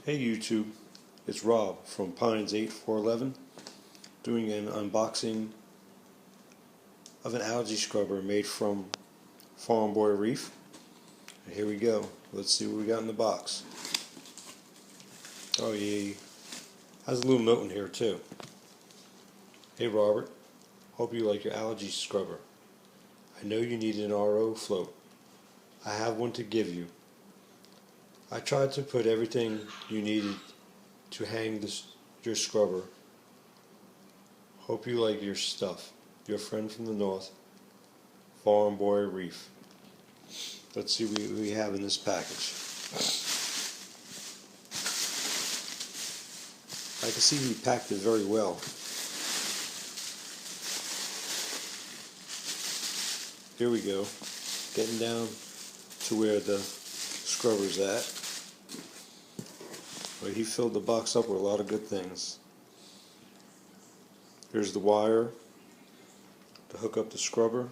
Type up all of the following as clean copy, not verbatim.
Hey YouTube, it's Rob from Pines 8411 doing an unboxing of an algae scrubber made from Farm Boy Reef. Here we go. Let's see what we got in the box. Oh yeah, has a little note in here too. Hey Robert, hope you like your algae scrubber. I know you need an RO float. I have one to give you. I tried to put everything you needed to hang your scrubber. Hope you like your stuff. Your friend from the north, Farm Boy Reef. Let's see what we have in this package. I can see he packed it very well. Here we go. Getting down to where the scrubber's at. Well, he filled the box up with a lot of good things. Here's the wire to hook up the scrubber,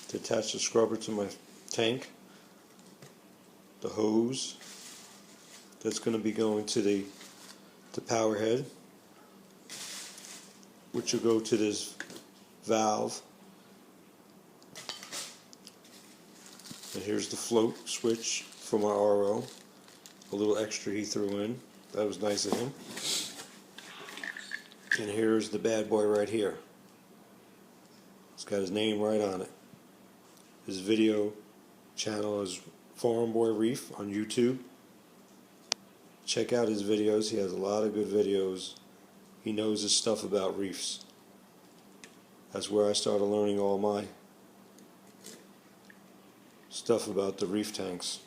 to attach the scrubber to my tank, the hose that's going to be going to the power head, which will go to this valve, and here's the float switch for my RO. A little extra he threw in. That was nice of him. And here's the bad boy right here. It's got his name right on it. His video channel is Farm Boy Reef on YouTube. Check out his videos. He has a lot of good videos. He knows his stuff about reefs. That's where I started learning all my stuff about the reef tanks.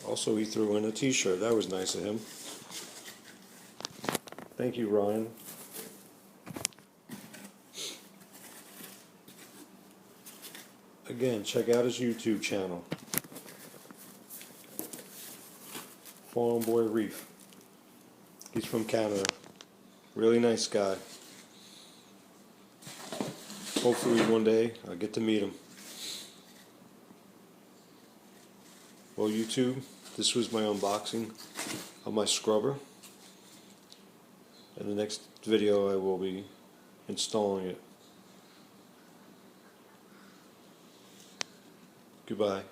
Also, he threw in a t-shirt. That was nice of him. Thank you, Ryan. Again, check out his YouTube channel, Farm Boy Reef. He's from Canada. Really nice guy. Hopefully one day I'll get to meet him. Well, YouTube, this was my unboxing of my scrubber. In the next video I will be installing it. Goodbye.